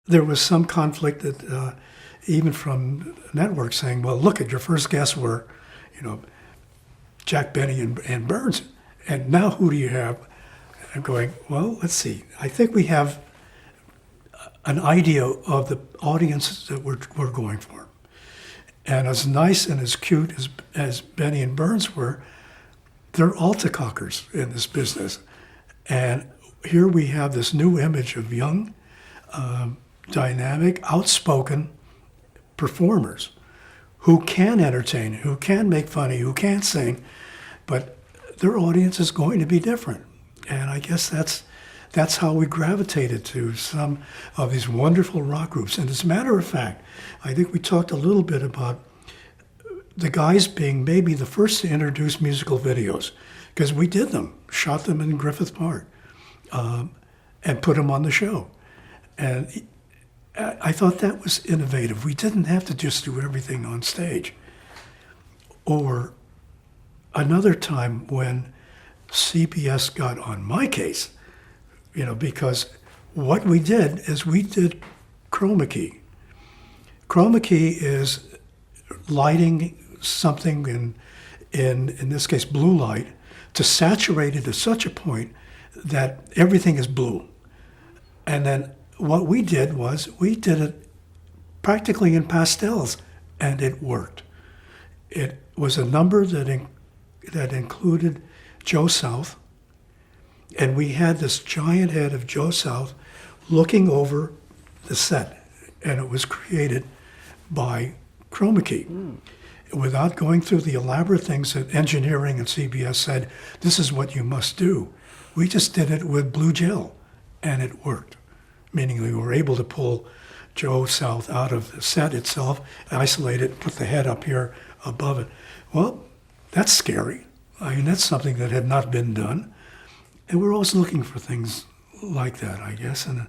there was some conflict that even from networks saying, well, look at your first guests were, Jack Benny and Burns. And now who do you have? I'm going, well, let's see. I think we have an idea of the audience that we're going for. And as nice and as cute as Benny and Burns were, they're altacockers in this business. And here we have this new image of young, dynamic, outspoken performers who can entertain, who can make funny, who can sing, but their audience is going to be different. And I guess that's how we gravitated to some of these wonderful rock groups. And as a matter of fact, I think we talked a little bit about the guys being maybe the first to introduce musical videos, because we did them, shot them in Griffith Park, and put them on the show. And I thought that was innovative. We didn't have to just do everything on stage. Or another time when CBS got on my case, because what we did is we did chroma key. Chroma key is lighting something in this case blue light to saturate it to such a point that everything is blue. And then what we did was we did it practically in pastels, and it worked. It was a number that included Joe South, and we had this giant head of Joe South looking over the set, and it was created by chroma key. Without going through the elaborate things that engineering and CBS said, this is what you must do. We just did it with blue gel, and it worked. Meaning we were able to pull Joe South out of the set itself, isolate it, put the head up here above it. Well, that's scary. I mean, that's something that had not been done. And we're always looking for things like that, I guess, and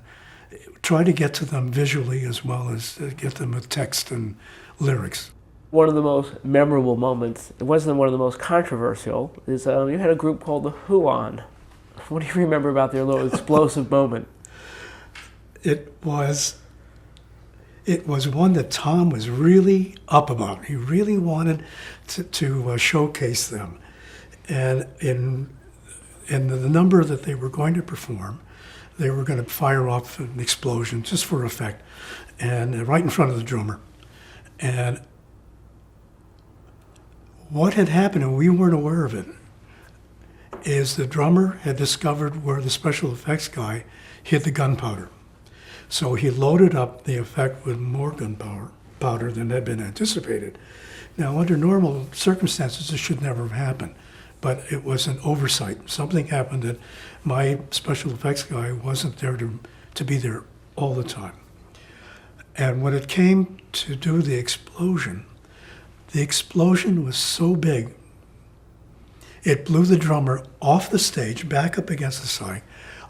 try to get to them visually as well as get them with text and lyrics. One of the most memorable moments, it wasn't one of the most controversial, is you had a group called the Who On. What do you remember about their little explosive moment? It was one that Tom was really up about. He really wanted to showcase them. And in the number that they were going to perform, they were going to fire off an explosion just for effect, and right in front of the drummer. And what had happened, and we weren't aware of it, is the drummer had discovered where the special effects guy hid the gunpowder. So he loaded up the effect with more gunpowder than had been anticipated. Now, under normal circumstances, this should never have happened, but it was an oversight. Something happened that my special effects guy wasn't there to be there all the time. And when it came to do the explosion was so big, it blew the drummer off the stage, back up against the side.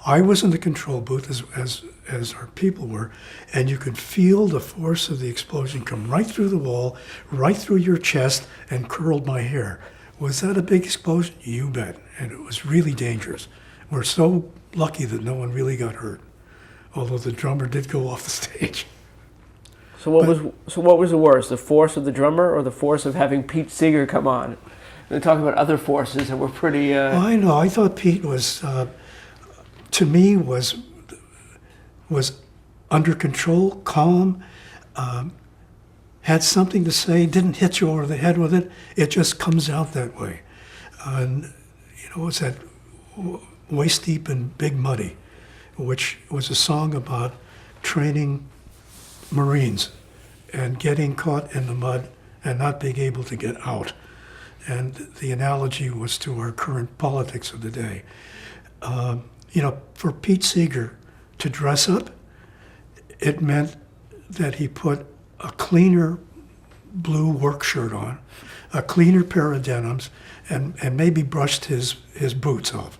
I was in the control booth as our people were, and you could feel the force of the explosion come right through the wall, right through your chest, and curled my hair. Was that a big explosion? You bet. And it was really dangerous. We're so lucky that no one really got hurt, although the drummer did go off the stage. So what was the worst, the force of the drummer or the force of having Pete Seeger come on? They talk about other forces that were pretty... Well, I know. I thought Pete was, to me, was under control, calm, had something to say, didn't hit you over the head with it. It just comes out that way. And, it's that Waist Deep and Big Muddy, which was a song about training Marines and getting caught in the mud and not being able to get out. And the analogy was to our current politics of the day. For Pete Seeger to dress up, it meant that he put a cleaner blue work shirt on, a cleaner pair of denims, and maybe brushed his boots off.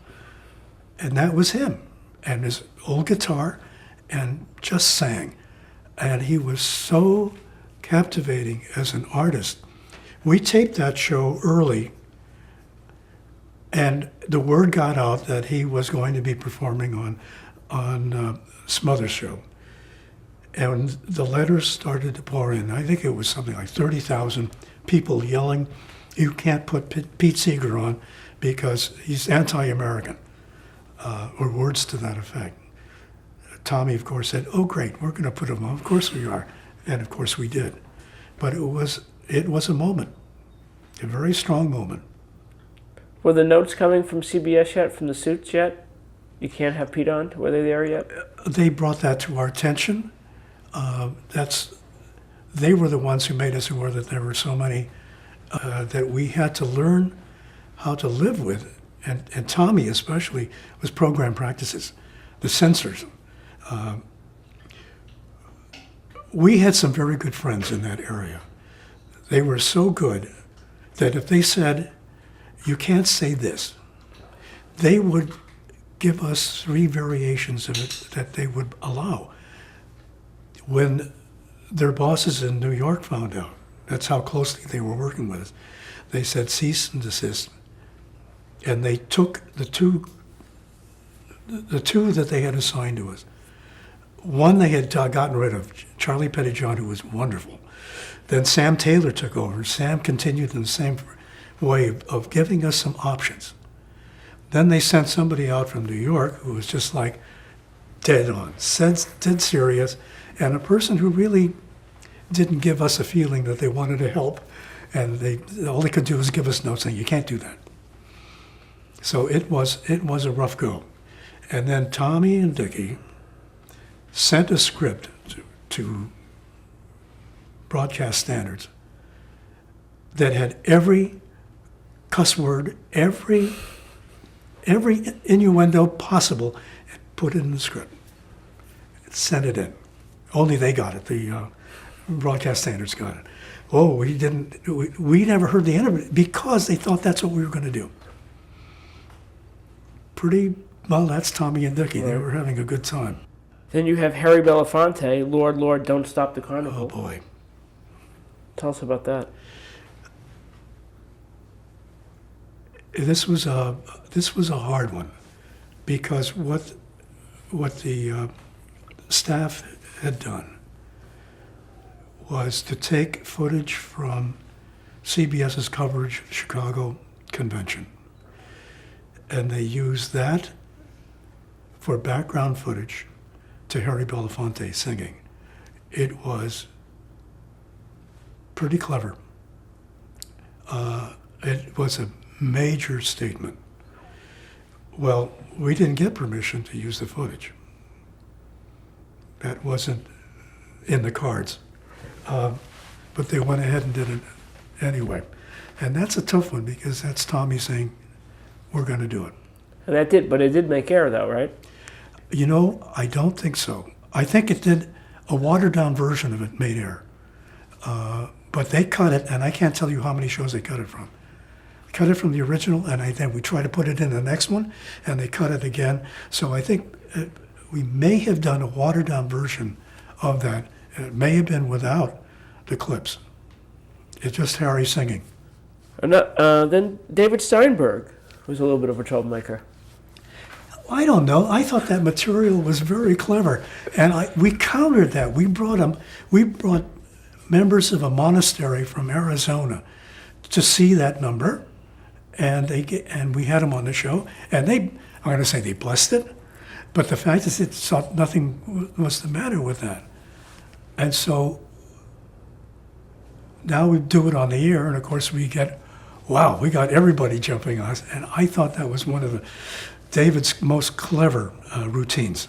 And that was him, and his old guitar, and just sang. And he was so captivating as an artist. We taped that show early, and the word got out that he was going to be performing on Smothers show. And the letters started to pour in. I think it was something like 30,000 people yelling, "You can't put Pete Seeger on because he's anti-American," or words to that effect. Tommy, of course, said, "Oh, great, we're going to put him on. Of course we are." And of course we did. But it was a moment, a very strong moment. Were the notes coming from CBS yet, from the suits yet? You can't have Pete on? Were they there yet? They brought that to our attention. They were the ones who made us aware that there were so many that we had to learn how to live with. And Tommy especially was program practices, the censors. We had some very good friends in that area. They were so good that if they said, "You can't say this," they would give us 3 variations of it that they would allow. When their bosses in New York found out, that's how closely they were working with us, they said, "Cease and desist." And they took the two that they had assigned to us. One they had gotten rid of, Charlie Pettyjohn, who was wonderful. Then Sam Taylor took over. Sam continued in the same way of giving us some options. Then they sent somebody out from New York who was just like dead on, dead serious, and a person who really didn't give us a feeling that they wanted to help. And all they could do was give us notes saying, "You can't do that." So it was a rough go. And then Tommy and Dickie sent a script to Broadcast Standards that had every cuss word, every innuendo possible, and put it in the script. Sent it in. Only they got it. The Broadcast Standards got it. Oh, we didn't. We never heard the end of it because they thought that's what we were going to do. Well, that's Tommy and Dickie. They were having a good time. Then you have Harry Belafonte, "Lord, Lord, Don't Stop the Carnival." Oh boy. Tell us about that. This was a hard one because what the staff had done was to take footage from CBS's coverage of the Chicago Convention, and they used that for background footage to Harry Belafonte singing. It was pretty clever. It was a major statement. Well, we didn't get permission to use the footage. That wasn't in the cards. But they went ahead and did it anyway. And that's a tough one because that's Tommy saying, "We're going to do it." And but it did make air though, right? You know, I don't think so. I think it did, a watered-down version of it made air. But they cut it, and I can't tell you how many shows they cut it from. They cut it from the original, and then we tried to put it in the next one, and they cut it again. So I think we may have done a watered-down version of that. It may have been without the clips. It's just Harry singing. And then David Steinberg was a little bit of a troublemaker. I don't know. I thought that material was very clever, and we countered that. We brought members of a monastery from Arizona to see that number, and we had them on the show, and I'm going to say they blessed it, but the fact is it thought nothing was the matter with that, and so now we do it on the air, and of course we got everybody jumping on us, and I thought that was one of David's most clever routines.